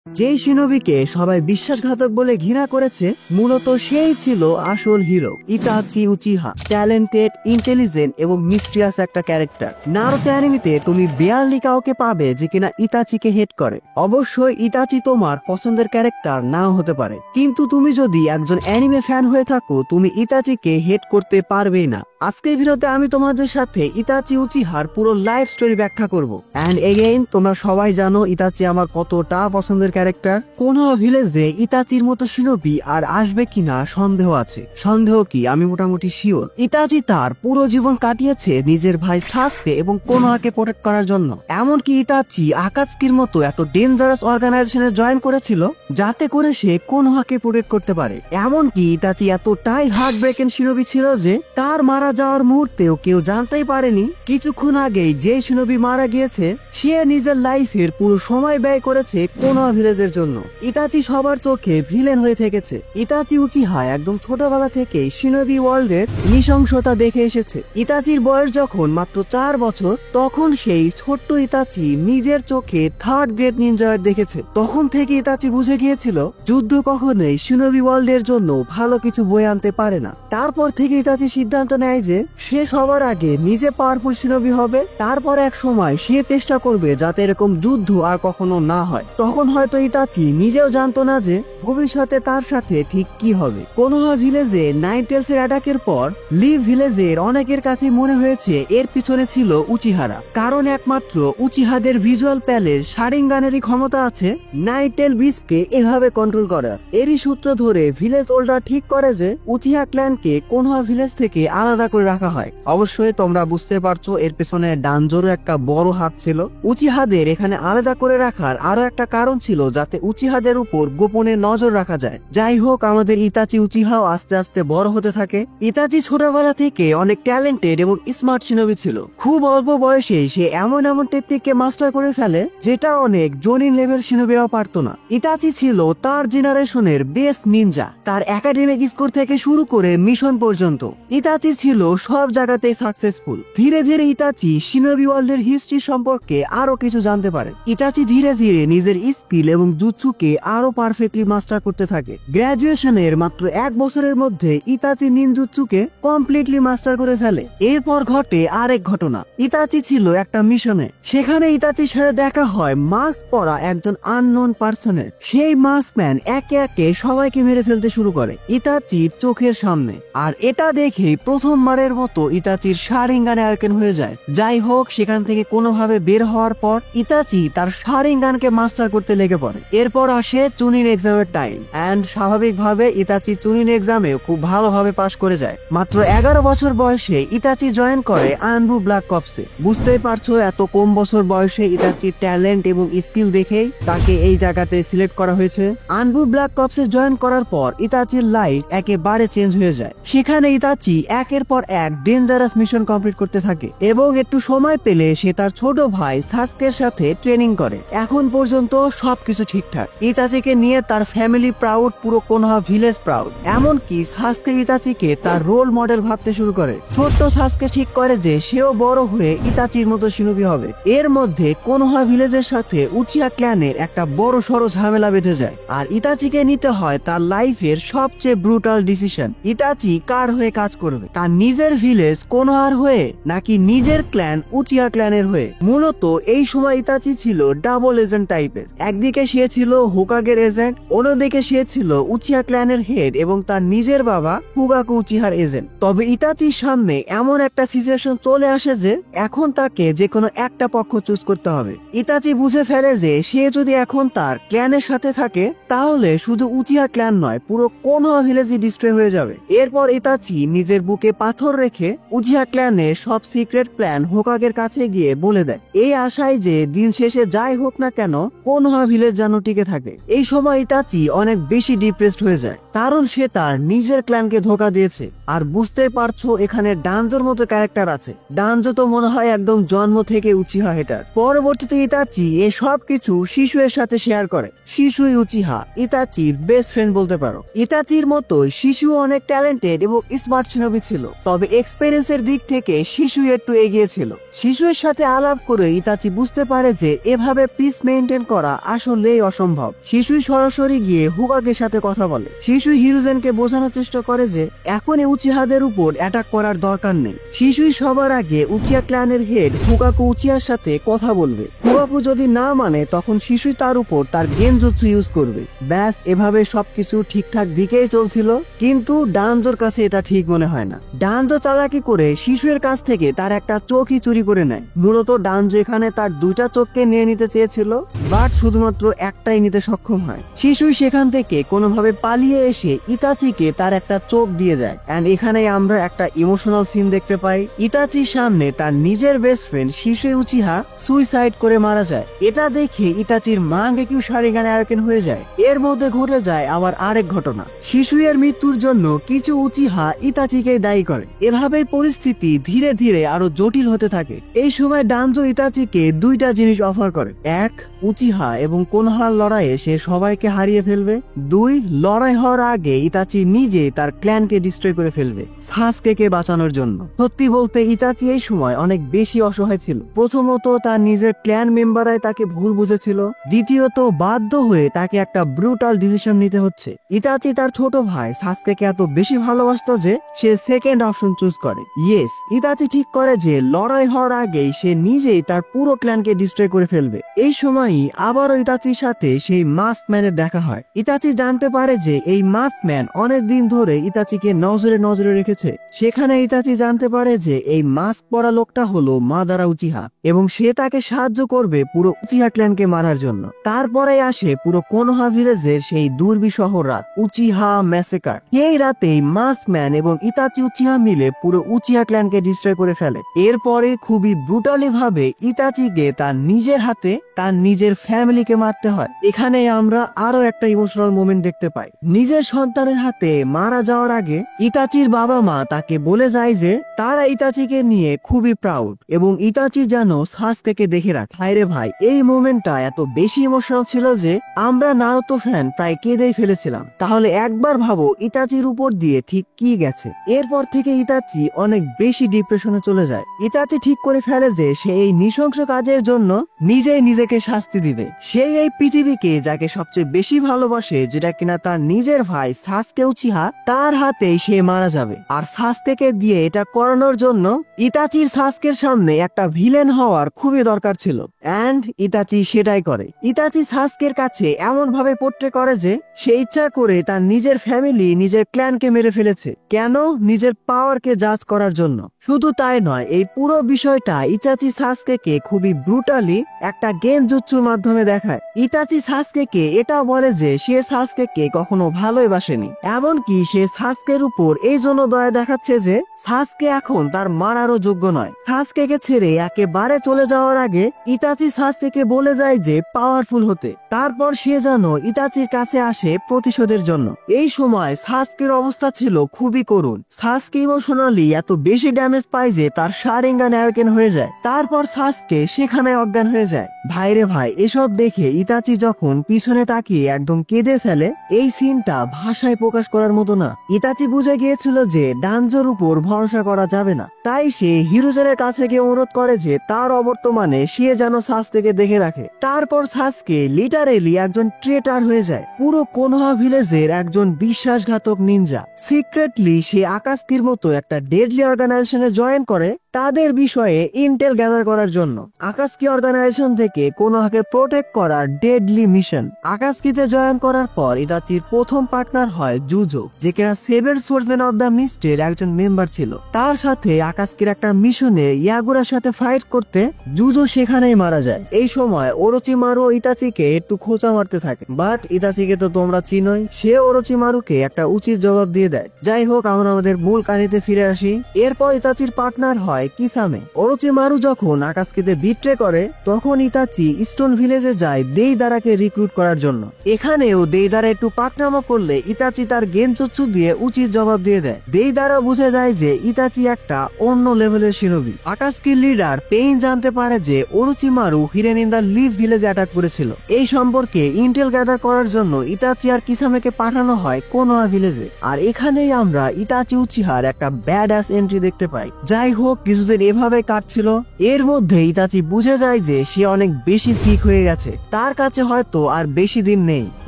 যেই শিনোবিকে সবাই বিশ্বাসঘাতক বলে ঘৃণা করেছে মূলত সেই ছিল আসল hero Itachi Uchiha. Talented, intelligent এবং মিস্ট্রিয়াস একটা ক্যারেক্টার। নারুতো অ্যানিমেতে তুমি বেয়ারলি কাউকে পাবে যে কিনা ইতাচিকে হেট করে। অবশ্যই ইতাচি তোমার পছন্দের ক্যারেক্টার নাও হতে পারে, কিন্তু তুমি যদি একজন অ্যানিমে ফ্যান হয়ে থাকো তুমি ইতাচিকে হেট করতে পারবেই না। আজকের ভিডিওতে আমি তোমাদের সাথে ইতাচি উচিহার পুরো লাইফ স্টোরি ব্যাখ্যা করব। এন্ড এগেইন তোমরা সবাই জানো ইতাচি আমার কতটা পছন্দের ক্যারেক্টার। কোন ভিলেজে ইতাচির মতো শিনোবি আর আসবে কিনা সন্দেহ আছে। সন্দেহ কি, আমি মোটামুটি শিওর। ইতাচি তার পুরো জীবন কাটিয়েছে নিজের ভাই সাসকে এবং কোনোহাকে প্রোটেক্ট করার জন্য। এমনকি ইতাচি আকাতসুকির মতো এত ডেঞ্জারাস অর্গানাইজেশনে জয়েন করেছিল যাতে করে সে কোনোহাকে প্রোটেক্ট করতে পারে। এমনকি ইতাচি এতটাই হার্ট ব্রেকেন শিনোবি ছিল যে তার মারা যাওয়ার মুহূর্তেও কেউ জানতেই পারেনি কিছুক্ষণ আগেই যে শিনোবি মারা গিয়েছে সে নিজের লাইফের পুরো সময় ব্যয় করেছে কোনোহা ভিলেজের জন্য। ইতাচি সবার চোখে ভিলেন হয়ে থেকেছে। ইতাচি উচিহা একদম ছোটবেলা থেকেই শিনোবি ওয়ার্ল্ডের নৃশংসতা দেখে এসেছে। ইতাচির বয়স যখন মাত্র 4 বছর তখন সেই ছোট্ট ইতাচি নিজের চোখে থার্ড গ্রেড নিনজা দেখেছে। তখন থেকে ইতাচি বুঝে গিয়েছিল যুদ্ধ কখনোই শিনোবি ওয়ার্ল্ডের জন্য ভালো কিছু বয়ে আনতে পারে না। তারপর থেকে ইতাচি সিদ্ধান্ত নেয় যে সে সবার আগে নিজে পাওয়ারফুল শিনোবি হবে, তারপর এক সময় সে চেষ্টা করবে যাতে এরকম যুদ্ধ আর কখনো না হয়। তখন হয়তো ইতাচি নিজেও জানতো না যে ভবিষ্যতে তার সাথে ঠিক কি হবে। কোনোহা ভিলেজে নাইনটেলসের অ্যাটাকের পর লিভ ভিলেজের অনেকের কাছে মনে হয়েছে এর পিছনে ছিল উচিহারা, কারণ একমাত্র উচিহাদের ভিজুয়াল প্যালেস শারিঙ্গানেরই ক্ষমতা আছে নাইটেল বিচকে এভাবে কন্ট্রোল করার। এরই সূত্র ধরে ভিলেজ ওল্ডার ঠিক করে যে উচিহা ক্ল্যানকে কোনোহা ভিলেজ থেকে আলাদা করে রাখা হয়। অবশ্যই তোমরা বুঝতে পারছো এর পেছনে ডানজোরও একটা বড় হাত ছিল। উচিহাদের এখানে আলাদা করে রাখার আরো একটা কারণ ছিল যাতে উচিহাদের উপর গোপনে নজর রাখা যায়। যাই হোক, আমাদের ইতাচি উচিহাও আস্তে আস্তে বড় হতে থাকে। ইতাচি ছোটবেলা থেকে অনেক ট্যালেন্টেড এবং স্মার্ট শিনোবি ছিল। খুব অল্প বয়সে সে এমন টেকনিককে মাস্টার করে ফেলে যেটা অনেক জোনিন লেভেল শিনোবিরাও পারতো না। ইতাচি ছিল তার জেনারেশনের বেস্ট নিনজা। তার একাডেমিক স্কোর থেকে শুরু করে মিশন পর্যন্ত ইতাচি ছিল সব জায়গাতেই সাকসেসফুল। ধীরে ধীরে ইতাচি শিনোবি ওয়ার্ল্ডের হিস্ট্রি সম্পর্কে আরো কিছু জানতে পারে। ইতাচি ধীরে ধীরে নিজের স্কিল এবং জুৎসুকে আরো পারফেক্টলি মাস্টার করতে থাকে। গ্রাজুয়েশনের মাত্র 1 বছরের মধ্যে ইতাচি নিনজুৎসুকে কমপ্লিটলি মাস্টার করে ফেলে। এরপর ঘটে আরেক ঘটনা। ইতাচি ছিল একটা মিশনে, সেখানে ইতাচির সাথে দেখা হয় মাস্ক পরা একজন আননোন পার্সনের। সেই মাস্কম্যান একে একে সবাইকে মেরে ফেলতে শুরু করে ইতাচির চোখের সামনে। আর এটা দেখেই প্রথমবারের মতো ইতাচির শারিঙ্গানে আর্কেন হয়ে যায়। যাই হোক, সেখান থেকে কোনোভাবে বের হওয়ার পর ইতাচি তার শারিঙ্গানকে মাস্টার করতে লেগে পড়ে। এরপর আসে চুনিন এক্সামের টাইম এন্ড স্বাভাবিকভাবে ইতাচি চুনিন এক্সামে খুব ভালোভাবে পাশ করে যায়। মাত্র 11 বছর বয়সে ইতাচি জয়েন করে আনবু ব্ল্যাক কপসে। বুঝতেই পারছো এত কম বছর বয়সে ইতাচির ট্যালেন্ট এবং স্কিল দেখেই তাকে এই জায়গাতে সিলেক্ট করা হয়েছে। আনবু ব্ল্যাক কপসে জয়েন করার পর ইতাচির লাইফ একেবারে চেঞ্জ হয়ে যায়। সেখানে ইতাচি একের পর এক ডেঞ্জারাস মিশন কমপ্লিট করতে থাকে এবং একটু সময় পেলে সে তার ছোট ভাই সাসকের সাথে ট্রেনিং করে। এখন পর্যন্ত সবকিছু ঠিকঠাক। ইতাচিকে নিয়ে তার ফ্যামিলি প্রাউড, পুরো কোনোহা ভিলেজ প্রাউড। এমনকি সাসকে ইতাচিকে তার রোল মডেল ভাবতে শুরু করে। ছোট্ট সাসকে ঠিক করে যে সেও বড় হয়ে ইতাচির মতো শিনোবি হবে। এর মধ্যে কোনোহা ভিলেজের সাথে উচিহা ক্ল্যানের একটা বড় সড়ো ঝামেলা বেঁধে যায় আর ইতাচিকে নিতে হয় তার লাইফের সবচেয়ে ব্রুটাল ডিসিশন। ইতাচি কার হয়ে কাজ করবে, তার নিজের ভিলেজ কোনোহার হয়ে নাকি নিজের ক্ল্যান উচিহা ক্ল্যানের হয়ে? মূলত এই সময় ইতাচি ছিল ডাবল এজেন্ট টাইপের। একদিকে সে ছিল হোকাগের এজেন্ট, অন্যদিকে সে ছিল উচিহা ক্ল্যানের হেড এবং তার নিজের বাবা ফুগাকু উচিহার এজেন্ট। তবে ইতাচির সামনে এমন একটা সিচুয়েশন চলে আসে যে এখন তাকে যে কোনো একটা পক্ষ চুজ করতে হবে। ইতাচি বুঝে ফেলে যে সে যদি এখন তার ক্ল্যানের সাথে থাকে তাহলে শুধু উচিহা ক্ল্যান নয়, পুরো কোনোহা ভিলেজই ডিস্ট্রয় হয়ে যাবে। এরপর ইতাচি নিজের বুকে পাথর রেখে উচিহা ক্ল্যানের সব সিক্রেট প্ল্যান হোকাগের কাছে গিয়ে বলে দেয়, এই আশায় যে দিন শেষে যাই হোক না কেন কোনোহা ভিলেজ যেন টিকে থাকে। এই সময় ইতাচি অনেক বেশি ডিপ্রেসড হয়ে যায়, কারণ সে তার নিজের ক্ল্যানকে ধোকা দিয়েছে। আর বুঝতে পারছো এখানে ডানজোর মতো ক্যারেক্টার আছে। ডানজো তো মনে হয় একদম জন্ম থেকে উচিহা হেটার। পরবর্তীতে ইতাচি এই সব কিছু শিশুয়ের সাথে শেয়ার করে। শিশুই উচিহা ইতাচির বেস্ট ফ্রেন্ড বলতে পারো। ইতাচির মতো শিশু অনেক ট্যালেন্টেড এবং স্মার্ট শিনোবি ছিল। তবে এক্সপেরিয়েন্সের দিক থেকে শিশুই একটু এগিয়ে ছিল। শিশুর সাথে আলাপ করে ইতাচি বুঝতে পারে যে এভাবে পিস মেনটেন করা আসলেই অসম্ভব। শিশুই সরাসরি গিয়ে হুকাগের সাথে কথা বলে। শিশুই হিরোজেনকে বোঝানোর চেষ্টা করে যে এখনই উচিহাদের উপর অ্যাটাক করার দরকার নেই। শিশুই সবার আগে উচিয়া ক্ল্যানের হেড হুকাকু উচিয়ার সাথে কথা বলবে। হুকাকু যদি না মানে তখন শিশুই তার উপর তার গেনজুৎসু ইউজ করবে। ব্যাস এভাবে সবকিছু ঠিকঠাক দিকেই চলছিল, কিন্তু ডানজোর কাছে এটা ঠিক মনে হয় না। ডানজো চালাকি করে শিশুর কাছ থেকে তার একটা চোখই চুরি করে নেয়। মূলত ডানজো এখানে তার দুইটা চোখকে নিয়ে নিতে চেয়েছিল, বাট শুধুমাত্র একটাই নিতে সক্ষম হয়। শিশুই সেখান থেকে কোনোভাবে পালিয়ে এসে ইতাচিকে তার একটা চোখ দিয়ে যায়। এন্ড এখানে আমরা একটা ইমোশনাল সিন দেখতে পাই। ইতাচির সামনে তার নিজের বেস্ট ফ্রেন্ড শিশুই উচিহা সুইসাইড করে মারা যায়। এটা দেখে ইতাচির মাঙ্গেকিউ শারিগানে আয়োকেন হয়ে যায়। এর মধ্যে ঘটে যায় আবার আরেক ঘটনা। শিশুয়ের মৃত্যুর জন্য কিছু উচিহা ইতাচিকে দায়ী করে। এভাবেই পরিস্থিতি ধীরে ধীরে আরো জটিল হতে থাকে। এই সময় ডানজো ইতাচিকে দুইটা জিনিস অফার করে। এক, উচিহা এবং কোনোহার লড়াইয়ে সে সবাইকে হারিয়ে ফেলবে। দুই, লড়াই হওয়ার আগে ইতাচি নিজে তার ক্ল্যানকে ডিস্ট্রয় করে ফেলবে সাসকেকে বাঁচানোর জন্য। সত্যি বলতে ইতাচি এই সময় অনেক বেশি অসহায় ছিল। প্রথমত তার নিজের ক্ল্যান মেম্বাররাই তাকে ভুল বুঝেছিল, দ্বিতীয়ত বাধ্য হয়ে তাকে একটা ব্রুটাল ডিসিশন নিতে হচ্ছে। ইতাচি তার ছোট ভাই সাসকেকে এত বেশি ভালোবাসতো যে সে সেকেন্ড অপশন চুজ করে। ইয়েস, ইতাচি ঠিক করে যে লড়াই হওয়ার আগেই সে নিজেই তার পুরো ক্ল্যানকে ডিস্ট্রয় করে ফেলবে। এই সময়ই আবারও ইতাচির সাথে সেই মাস্ক ম্যানের দেখা হয়। ইতাচি জানতে পারে যে এই মাস্ক ম্যান অনেকদিন ধরে ইতাচিকে নজরে নজরে রেখেছে। সেখানে ইতাচি জানতে পারে যে এই মাস্ক পরা লোকটা হলো মাদারা উচিহা এবং সে তাকে সাহায্য করবে পুরো উচিহা ক্ল্যানকে মারার জন্য। তারপরে আসে পুরো কোনোহা ভিলেজের সেই দুর্বিষহ রাত, উচিহা ম্যাসেকার। এই রাতেই মাস্ক ম্যান এবং ইতাচি উচিহা মিলে পুরো উচিহা ক্ল্যানকে ডিস্ট্রয় করে ফেলে। এরপরে খুবই ব্রুটালি ভাবে ইতাচিকে তার নিজের হাতে তার নিজের ফ্যামিলিকে মারতে হয়। এখানে আমরা আরো একটা ইমোশনাল মোমেন্ট দেখতে পাই। নিজের সন্তানের হাতে মারা যাওয়ার আগে ইতাচির বাবা মা তাকে বলে যায় যে তারা ইতাচিকে নিয়ে খুবই প্রাউড এবং ইতাচি যেন সাসকেকে দেখে রাখে। হায়রে ভাই, এই মোমেন্টটা এত বেশি ইমোশনাল ছিল যে আমরা নারুতো ফ্যান প্রায় কেঁদেই ফেলেছিলাম। তাহলে একবার ভাবো ইতাচির উপর দিয়ে ঠিক কি গেছে। এরপর থেকে ইতাচি অনেক বেশি ডিপ্রেশনে চলে যায়। ইতাচি ঠিক করে ফেলে যে সে এই নৃশংস কাজের জন্য নিজেই নিজেকে শাস্তি দিবে। সে এই পৃথিবীকে যাকে সবচেয়ে বেশি ভালোবাসে, যেটা কিনা তার নিজের ভাই সাসকে উচিহা, তার হাতেই সে মারা যাবে। আর সাসকেকে দিয়ে এটা করানোর জন্য ইতাচির সাসকের সামনে একটা ভিলেন হওয়ার খুবই দরকার ছিল। এন্ড ইতাচি সেটাই করে। ইতাচি সাসকের কাছে এমন ভাবে পোট্রে করে যে সে ইচ্ছা করে তার নিজের ফ্যামিলি, নিজের ক্ল্যানকে মেরে ফেলেছে। কেন? নিজের পাওয়ারকে জাজ করার জন্য। শুধু তাই নয়, এই পুরো বিষয়টা ইতাচি সাসকেকে খুবই ব্রুটালি একটা গেনজুৎসুর মাধ্যমে দেখায়। ইতাচি সাসকেকে এটা বলে যে সে সাসকেকে কখনো ভালোই বাসেনি, এমনকি সে সাসকের উপর এই জন্য দয়া দেখাচ্ছে যে সাসকে এখন তার মারারও যোগ্য নয়। সাসকেকে ছেড়ে একেবারে চলে যাওয়ার আগে ইতাচি সাসকেকে বলে যায় যে পাওয়ারফুল হতে। তারপর সে যেন ইতাচির কাছে আসে প্রতিশোধের জন্য। এই সময় সাসকের অবস্থা ছিল খুবই করুণ। সাসকে ইমোশনালি এত বেশি ড্যামেজ পায় যে তার শারিঙ্গান আয়োকেন হয়ে যায়। তারপর সাসকে সেখানে অজ্ঞান হয়ে যায়। ভাইরে ভাই, এসব দেখে ইতাচি যখন পিছনে তাকিয়ে একদম কেঁদে ফেলে, এই সিনটা ভাষায় প্রকাশ করার মতো না। ইতাচি বুঝে গিয়েছিল যে ডানজোর উপর ভরসা করা যাবে না, তাই সে হিরোজেনের কাছে গিয়ে অনুরোধ করে যে তার অবর্তমানে সে যেন সাসকেকে দেখে রাখে। তারপর সাসকে লিটারেলি একজন ট্রেটার হয়ে যায়, পুরো কোনোহা ভিলেজের একজন বিশ্বাসঘাতক নিনজা। সিক্রেটলি সে আকাশকির মতো একটা ডেডলি অর্গানাইজেশনে জয়েন করে তাদের বিষয়ে ইন্টেল গ্যাদার করার জন্য। আকাশকি অর্গানাইজেশন থেকে কোনোহাকে প্রোটেক্ট করার ডেডলি মিশন। আকাশকিতে জয়েন করার পর ইতাচির প্রথম পার্টনার হয় জুজো, যে কিনা সেভেন সোর্সম্যান অফ দ্য মিস্টের একজন মেম্বার ছিল। তার সাথে আকাশকির একটা মিশনে ইয়াগুরার সাথে ফাইট করতে জুজো সেখানেই মারা যায়। এই সময় ওরোচিমারু ইতাচিকে একটু খোঁচা মারতে থাকে, বাট ইতাচিকে তো তোমরা চিনোই, সে ওরোচিমারুকে একটা উচিত জবাব দিয়ে দেয়। যাই হোক, আমরা আমাদের মূল কাহিনীতে ফিরে আসি। এরপর ইতাচির পার্টনার হয় যায় কিসামে। ওরোচিমারু যখন আকাসকিতে বিট্রে করে তখন ইতাচি স্টোন ভিলেজে যায় দেইদারাকে রিক্রুট করার জন্য। এখানেও দেইদারা একটু পাকনামা করলে ইতাচি তার গেনজুৎসু দিয়ে উচিত জবাব দিয়ে দেয়। দেইদারা বুঝে যায় যে ইতাচি একটা অন্য লেভেলের শিনোবি। আকাসকির লিডার পেইন জানতে পারে যে Orochimaru hidden in the leaf ভিলেজে অ্যাটাক করেছিল। এই সম্পর্কে ইন্টেল গ্যাদার করার জন্য ইতাচি আর কিসামেকে পাঠানো হয় কোনোয়া ভিলেজে। আর এখানেই আমরা ইতাচি উচিহার একটা ব্যাড অ্যাস এন্ট্রি দেখতে পাই। যাই হোক, কিছুদিন এভাবে কাটছিল। এর মধ্যে ইতাচি বুঝে যায় যে সে অনেক বেশি সিক হয়ে গেছে, তার কাছে হয়তো আর বেশি দিন নেই।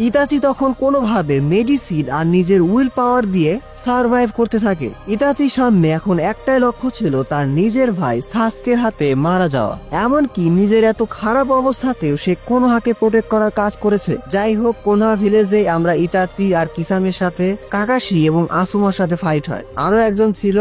ইতাচি তখন কোনোভাবে মেডিসিন আর নিজের উইল পাওয়ার দিয়ে সার্ভাইভ করতে থাকে। ইতাচির সামনে এখন একটাই লক্ষ্য ছিল তার নিজের ভাই সাসকের হাতে মারা যাওয়া। এমনকি নিজের এত খারাপ অবস্থাতেও সে কোনোহাকে প্রোটেক্ট করার কাজ করেছে। যাই হোক, কোনোহা ভিলেজে আমরা ইতাচি আর কিসামের সাথে কাকাশি এবং আসুমার সাথে ফাইট হয়। আরো একজন ছিল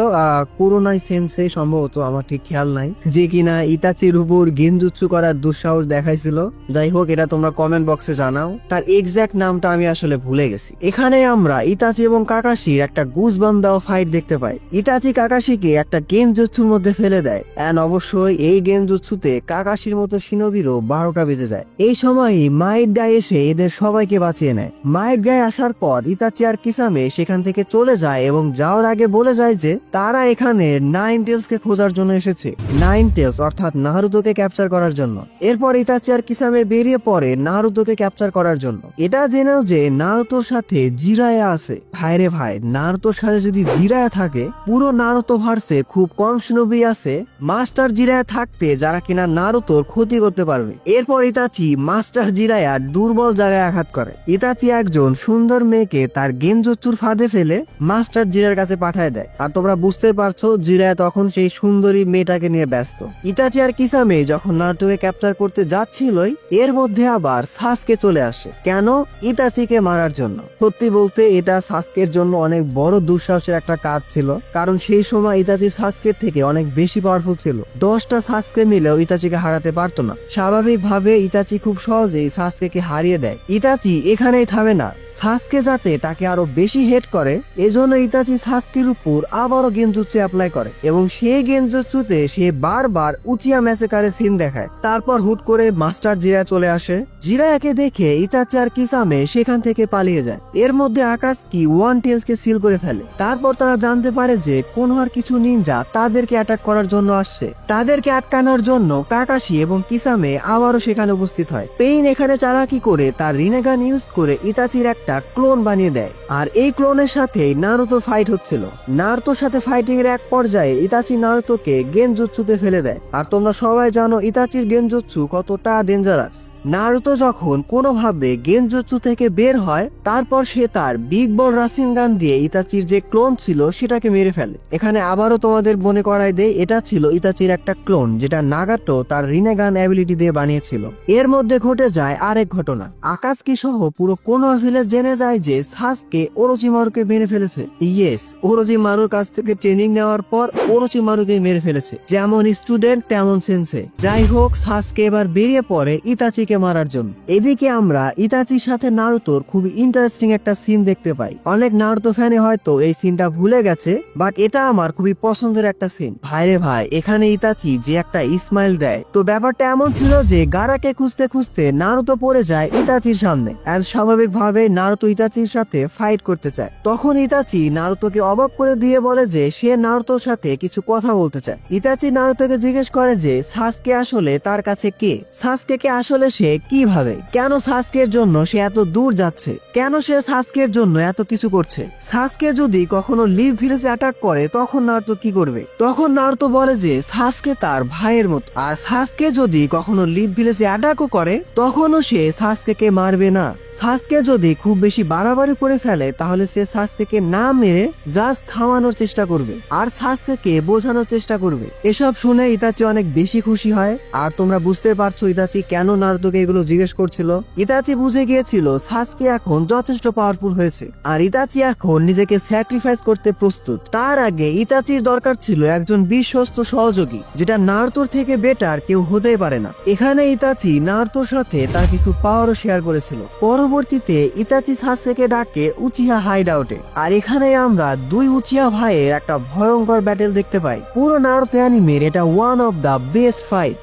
কুরোনাই সেন্সেই সম্ভবত, আমার ঠিক খেয়াল নাই, যে কিনা ইতাচির উপর গেনজুৎসু করার দুঃসাহস দেখাইছিল। যাই হোক, এটা তোমরা কমেন্ট বক্সে জানাও। তার এক্সাক্ট নামটা আমি আসলে ভুলে গেছি। এখানে আমরা ইতাচি এবং কাকাশির একটা গুজবাম দেওয়া ফাইট দেখতে পাই। ইতাচি কাকাশিকে একটা গেনজুৎসুর মধ্যে ফেলে দেয়, এন্ড অবশ্যই এই গেনজুৎসুতে কাকাশির মতো শিনোবিরও 12টা বেজে যায়। এই সময়ই মাইট গাই এসে এদের সবাইকে বাঁচিয়ে নেয়। মাইট গাই আসার পর ইতাচি আর কিসামে সেখান থেকে চলে যায় এবং যাওয়ার আগে বলে যায় যে তারা এখানে নাইন টেলসকে খোঁজার জন্য এসেছে। নাইন টেলস অর্থাৎ নারুতোকে ক্যাপচার করার জন্য। এরপর ইতাচি আর কিসামে বেরিয়ে পড়ে নারুতোকে ক্যাপচার করার জন্য। এটা জেনেও যে নারুতোর সাথে জিরায়া আছে। ভাইরে ভাই, নারুতোর সাথে যদি জিরায়া থাকে, পুরো নারুতো ভার্সে খুব কম শিনোবি আছে মাস্টার জিরায়া থাকতে যারা কিনা নারুতোর ক্ষতি করতে পারবে। এরপর ইতাচি মাস্টার জিরায়ার দুর্বল জায়গায় আঘাত করে। ইতাচি একজন সুন্দর মেয়েকে তার গেনজুৎসুর ফাঁদে ফেলে মাস্টার জিরার কাছে পাঠায় দেয়। আর তোমরা বুঝতে পারছো জিরায়া তখন সেই সুন্দরী মেয়েটাকে নিয়ে ব্যস্ত। ইতাচি আর কিসামে যখন নারুতোকে ক্যাপচার করতে যাচ্ছিলই এর মধ্যে আবার সাসকে চলে আসে। কেন? ইতাচিকে মারার জন্য। সত্যি বলতে এটা সাসকের জন্য অনেক বড় দুঃসাহসের একটা কাজ ছিল, কারণ সেই সময় ইতাচি সাসকের থেকে অনেক বেশি পাওয়ারফুল ছিল। 10টা সাসকে মিলেও ইতাচিকে হারাতে পারতো না। স্বাভাবিকভাবে ইতাচি খুব সহজেই সাসকেকে হারিয়ে দেয়। ইতাচি এখানেই থামে না, সাসকে যাতে তাকে আরো বেশি হেট করে এজন্য ইতাচি সাসকের উপর আবারও গেনজুৎসু অ্যাপ্লাই করে এবং সেই গেনজুৎসুতে সে বারবার উচিয়া ম্যাসেকারের সিন দেখায়। তারপর হুট করে মাস্টার জিরায়া চলে আসে। জিরায়াকে দেখে ইতাচি আর কিসামে সেখান থেকে পালিয়ে যায়। এর মধ্যে আকাসকি ওয়ান টেলসকে সিল করে ফেলে। তারপর তারা জানতে পারে যে কোনোহার কিছু নিনজা তাদেরকে অ্যাটাক করার জন্য আসছে। তাদেরকে আটকানোর জন্য কাকাশি এবং কিসামে আবারও সেখানে উপস্থিত হয়। পেইন এখানে চালাকি করে তার রিনেগান ইউজ করে ইতাচির একটা ক্লোন বানিয়ে দেয়। আর এই ক্লোনের সাথে নারুতোর ফাইট হচ্ছিল। নারুতোর সাথে ফাইটিং এর এক পর্যায়ে ইতাচি নারুতোকে গেনজুৎসুতে ফেলে দেয়। আর তোমরা সবাই জানো ইতাচির গেনজুৎসু কতটা ডেঞ্জারাস। নারুতো যখন কোনোভাবে গেনজুৎসু থেকে বের হয় তারপর সে তার বিগ বল রাসিনগান দিয়ে ইতাচির যে ক্লোন ছিল সেটাকে মেরে ফেলে। এখানে আবারও তোমাদের মনে করাই দেয় এটা ছিল ইতাচির একটা ক্লোন যেটা নাগাটো তার রিনেগান অ্যাবিলিটি দিয়ে বানিয়েছিল। এর মধ্যে ঘটে যায় আরেক ঘটনা। আকাসকি সহ পুরো কোনোহা ভিলেজ জেনে যায় যে সাসকে ওরোচিমারুকে মেরে ফেলেছে। ইয়েস, ওরোচিমারুর কাছ থেকে ট্রেনিং নেওয়ার পর ওরোচিমারুকে মেরে ফেলেছে। যেমন স্টুডেন্ট তেমন সেন্সে। যাই হোক, সাসকে এবার বেরিয়ে পড়ে ইতাচিকে মারার জন্য। এদিকে আমরা ইতাচির সাথে নারুতোর খুবই ইন্টারেস্টিং একটা সিন দেখতে পাই। অনেক নারুতো ফ্যানে হয়তো এই সিনটা ভুলে গেছে, বাট এটা আমার খুবই পছন্দের একটা সিন। ভাইরে ভাই, এখানে ইতাচি যে একটা ইসমাইল দেয়, তো ব্যাপারটা এমন ছিল যে গারাকে খুঁজতে খুঁজতে নারুতো পড়ে যায় ইতাচির সামনে। আর স্বাভাবিকভাবে নারুতো ইতাচির সাথে ফাইট করতে চায়। তখন ইতাচি নারুতোকে অবাক করে দিয়ে বলে যে সে নারুতোর সাথে কিছু কথা বলতে চায়। ইতাচি নারুতোকে জিজ্ঞেস করে যে সাসকে আসলে তার কাছে কে, সাসকে আসলে সে কি ভাবে, কেন সাসকের জন্য সে এত দূর যাচ্ছে, কেন সে সাসকের জন্য এত কিছু করছে। সাসকে যদি কখনো লিভ ভিলেজে অ্যাটাক করে তখন নারুতো কি করবে? তখন নারুতো বলে যে সাসকে তার ভাইয়ের মতো, আর সাসকে যদি কখনো লিভ ভিলেজে অ্যাটাকও করে তখনও সে সাসকে মারবে না। সাসকে যদি খুব বেশি বাড়াবাড়ি করে ফেলে তাহলে সে সাসকে না মেরে জাস্ট থামানোর চেষ্টা করবে আর সাসকে বোঝানোর চেষ্টা করবে। এসব শুনে ইতাচি অনেক বেশি খুশি হয়। আর তোমরা বুঝতে পারছো ইতাচি কেন নারুতোকে এগুলো জিজ্ঞেস করছিল। ইতাচি বুঝে গিয়েছিল সাসকে এখন যথেষ্ট পাওয়ারফুল হয়েছে আর ইতাচি এখন নিজেকে স্যাক্রিফাইস করতে প্রস্তুত। তার আগে ইতাচির দরকার ছিল একজন বিশ্বস্ত সহযোগী, যেটা নারুতোর থেকে বেটার কেউ হতেই পারে না। এখানে ইতাচি নারুতোর সাথে তার কিছু পাওয়ারও শেয়ার করেছিল। পরবর্তীতে ইতাচি সাসকে ডাকে উচিহা হাইড আউটে। আর এখানে আমরা দুই উচিহা ভাইয়ের একটা ভয়ঙ্কর ব্যাটেল দেখতে পাই। পুরো পুরো নারুতো অ্যানিমের এটা ওয়ান অফ দ্য বেস্ট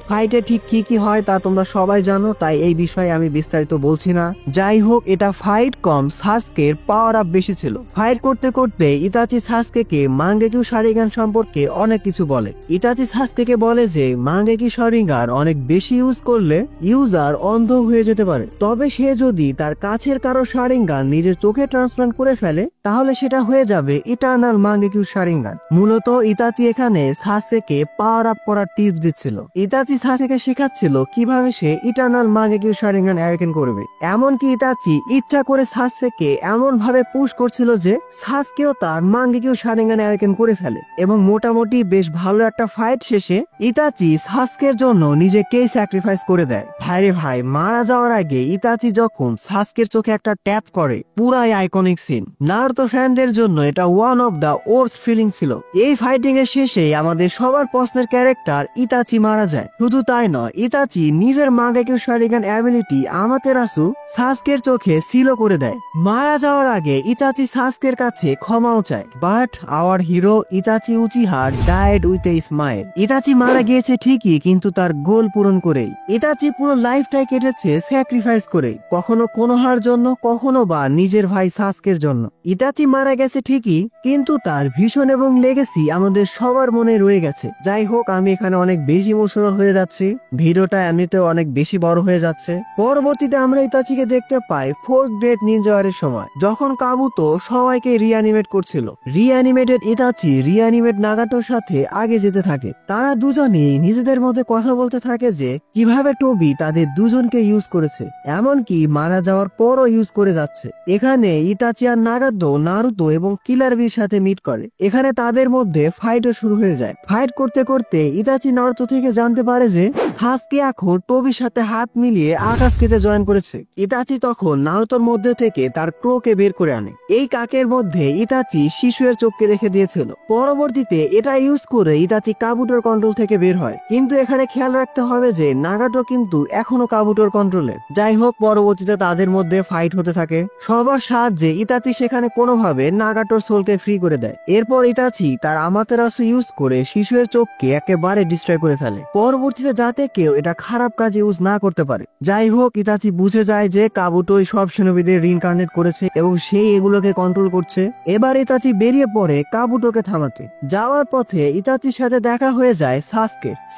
ফাইটে ঠিক কি হয় তা তোমরা সবাই জানো, তাই এই বিষয়ে আমি বিস্তারিত বলছি না। যাই হোক, এটা ফাইট কম, সাসকের পাওয়ার আপ বেশি ছিল। ফাইট করতে করতে ইতাচি সাসকেকে মাঙ্গেকিউ শারিগান সম্পর্কে অনেক কিছু বলে। ইতাচি সাসকেকে বলে যে মাঙ্গেকি শারিগান অনেক বেশি ইউজ করলে ইউজার অন্ধ হয়ে যেতে পারে, তবে সে যদি তার কাছের কারো শারিগান নিজের চোখে ট্রান্সপ্লান্ট করে ফেলে তাহলে সেটা হয়ে যাবে ইটারনাল মাঙ্গেকিউ শারিগান। মূলত ইতাচি এখানে সাসকেকে পাওয়ার আপ করার টিপস দিচ্ছিল। ইতাচি সাসকেকে শেখাচ্ছিল কিভাবে সে ইটারনাল মাঙ্গেকিউ শারিগান অ্যাওয়েকেন করবে। এমনকি ইতাচি ইচ্ছা করে সাসকেকে এমন ভাবে পুশ করছিল যে সাসকেও তার মাঙ্গেকিউ শারিগান অ্যাওয়েকেন করে ফেলে এবং মোটামুটি বেশ ভালো একটা ফাইট শেষে ইতাচি সাসকের জন্য নিজেকেই স্যাক্রিফাইস করে দেয়। ভাই মারা যাওয়ার আগে ইতাচি যখন সাসকের চোখে একটা ট্যাপ করে, পুরাই আইকনিক সিন। নারুতো ফ্যানদের জন্য এটা one of the worst feeling ছিল। এই ফাইটিং এর শেষে আমাদের সবার পছন্দের ক্যারেক্টার ইতাচি মারা যায়। শুধু তাই নয়, ইতাচি নিজের মাঙ্গেকিউ শারিগান অ্যাবিলিটি আমাতেরাসু সাসকের চোখে সিলো করে দেয়। মারা যাওয়ার আগে ইতাচি সাসকের কাছে ক্ষমাও চায়, but hour hero Itachi Uchiha died with a smile. Itachi মারা গিয়েছে ঠিকই, কিন্তু তার গোল পূরণ করেই। ইতাচি পুরো লাইফটাই কেটেছে স্যাক্রিফাইস করে, কখনো কোনোহার জন্য, কখনো বা নিজের ভাই সাসকের জন্য। ইতাচি মারা গেছে ঠিকই, কিন্তু তার ভিশন এবং লেগেসি আমাদের সবার মনে রয়ে গেছে। যাই হোক, আমি এখানে অনেক বেশি ইমোশনাল হয়ে যাচ্ছি, ভিডিওটা এমনিতেও অনেক বেশি বড় হয়ে যাচ্ছে। পরবর্তীতে আমরা ইতাচিকে দেখতে পাই 4th গ্রেড নিনজা ওয়ারের সময়, যখন কাবুতো সবাইকে রিঅ্যানিমেট করছিল। রিঅ্যানিমেটেড ইতাচি রিঅ্যানিমেট নাগাটোর সাথে আগে যেতে থাকে। তারা দুজনেই নিজেদের মধ্যে কথা বলতে থাকে যে কিভাবে টোবি তাদের দুজনকে ইউজ করেছে, এমনকি মারা যাওয়ার পরও ইউজ করে যাচ্ছে। এখানে ইতাচি আর নাগাতো নারুতো এবং কিলার বির সাথে মিট করে। এখানে তাদের মধ্যে ফাইটও শুরু হয়ে যায়। ফাইট করতে করতে ইতাচি নারুতো থেকে জানতে পারে যে সাসকে এখন টোবির সাথে হাত মিলিয়ে আকাশকেতে জয়েন করেছে। ইতাচি তখন নারুতোর মধ্যে থেকে তার ক্রোকে বের করে আনে। এই কাকের মধ্যে ইতাচি শিশুয়ের চোখকে রেখে দিয়েছিল। পরবর্তীতে এটা ইউজ করে ইতাচি কাবুটোর কন্ট্রোল থেকে বের হয়, কিন্তু এখানে খেয়াল রাখতে হবে যে নাগাটো কিন্তু এখনো কাবুটোর কন্ট্রোলে। যাই হোক, পরবর্তীতে তাদের মধ্যে ফাইট হতে থাকে। সবার সাহায্যে ইতাচি সেখানে কোনোভাবে নাগাটোর সোলকে ফ্রি করে দেয়। এরপর ইতাচি তার আমাতেরাসু ইউজ করে শিশুয়ের চোখকে একেবারে ডিস্ট্রয় করে ফেলে, পরবর্তীতে যাতে কেউ এটা খারাপ কাজে ইউজ না করতে পারে। যাই হোক, ইতাচি বুঝে যায় যে কাবুটোই সব শিনোবিদের রিইনকার্নেট করেছে এবং সেই এগুলোকে কন্ট্রোল করছে। এবার ইতাচি বেরিয়ে পড়ে কাবুটোকে থামাতে। যাওয়ার পথে ইতাচির সাথে দেখা হয়ে যায়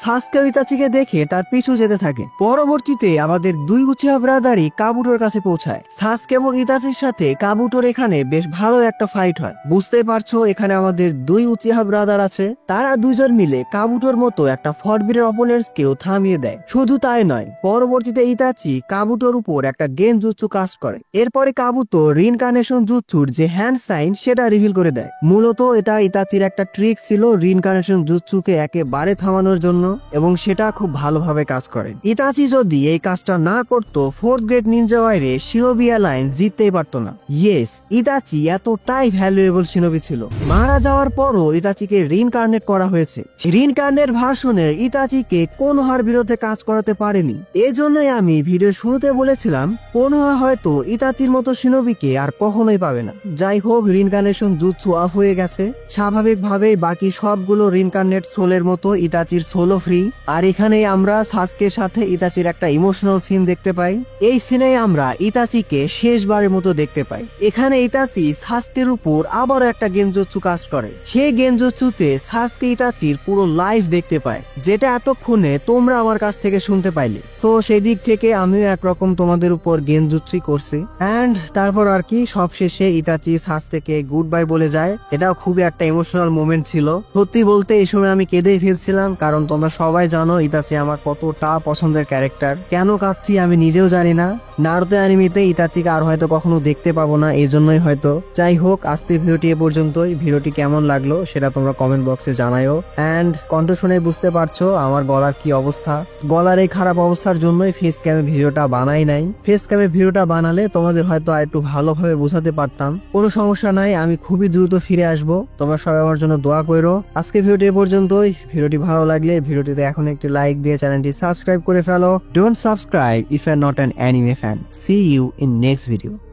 সাসকেও ইতাচিকে দেখে তার পিছু যেতে থাকে। পরবর্তীতে আমাদের দুই উচিহা ব্রাদারই কাবুটোর কাছে পৌঁছায়। সাসকে এবং ইতাচির সাথে কাবুটোর এখানে বেশ ভালো একটা ফাইট হয়। বুঝতে পারছো, এখানে আমাদের দুই উচিহা ব্রাদার আছে, তারা দুজন মিলে কাবুটোর মতো একটা ফরবিডেন অপোনেন্টস কেও থামিয়ে দেয়। শুধু তাই নয়, পরবর্তীতে ইতাচি কাবুটোর উপর একটা গেনজুৎসু কাস্ট করে। এরপরে কাবুতো রিইনকার্নেশন জুৎসুর যে হ্যান্ড সাইন সেটা রিভিল করে দেয়। মূলত এটা ইতাচির একটা ট্রিক ছিল রিইনকার্নেশন জুৎসুকে একেবারে থামানোর জন্য, এবং সেটা খুব ভালোভাবে কাজ করে। ইতাচি যদি এই কাজটা না করতো 4th গ্রেড নিনজা ওয়ারে শিনোবি অ্যালায়েন্স জিততেই পারতো না। ইয়েস, ইতাচি এতটাই ভ্যালুয়েবল শিনোবি ছিল। মারা যাওয়ার পরও ইতাচিকে রিইনকার্নেট করা হয়েছে। রিইনকার্নেট ভার্সনে ইতাচিকে কোনোহার বিরুদ্ধে কাজ করাতে পারেনি। এজন্যই আমি ভিডিও শুরুতে বলেছিলাম কোনোহা হয়তো ইতাচির মতো শিনোবিকে আর কখনোই পাবে না। যাই হোক, রিইনকার্নেশন জুৎসু অফ হয়ে গেছে। স্বাভাবিকভাবে বাকি সবগুলো রিইনকার্নেট সোলের মতো ইতাচির সোলো ফ্রি। আর এখানেই আমরা সাসকের সাথে ইতাচির একটা ইমোশনাল সিন দেখতে পাই। এই সিনে আমরা ইতাচিকে শেষবারের মতো দেখতে পাই। এখানে ইতাচি সাসকের উপর আবারও একটা গেনজুৎসু কাস্ট করে। সেই গেনজুৎসুতে সাসকে ইতাচির পুরো লাইফ দেখতে পায়, যেটা এতক্ষণে তোমরা আমার কাছ থেকে শুনতে পাইলে। সো সেই দিক থেকে আমিও একরকম তোমাদের উপর গেনজুৎসুই করছি। এন্ড তারপর আর কি, সবশেষে ইতাচি সাসকেকে গুড বাই বলে যায়। এটাও খুবই একটা ইমোশনাল মোমেন্ট ছিল। সত্যি বলতে এই সময় আমি কেঁদেই ফেলছিলাম, কারণ তোমরা সবাই জানো ইতাচি আমার কতটা পছন্দের ক্যারেক্টার। কেন কাঁদছি আমি নিজেও জানি না। নারুতো অ্যানিমেতে ইতাচিকে আর হয়তো কখনো দেখতে পাবো না, এই জন্যই হয়তো। যাই হোক, আজকের ভিডিওটি এ পর্যন্তই। ভিডিওটি কেমন লাগলো সেটা তোমরা কমেন্ট বক্সে জানাও। এন্ড কণ্ঠ শুনে বুঝতে পারছো আমার গলার কি অবস্থা। গলার এই খারাপ অবস্থার জন্যই ফেস ক্যামে ভিডিওটা বানাই নাই। ফেস ক্যামে ভিডিওটা বানালে তোমাদের হয়তো আর একটু ভালোভাবে বোঝাতে পারতাম। কোনো সমস্যা নাই, আমি খুবই দ্রুত ফিরে আসবো। তোমরা সবাই আমার জন্য দোয়া করো। আজকে ভিডিওটি এ পর্যন্তই। ভিডিওটি ভালো লাগলে ভিডিওটিতে এখন একটি লাইক দিয়ে চ্যানেলটি সাবস্ক্রাইব করে ফেলো। Don't subscribe if you are not an anime fan. See you in next video.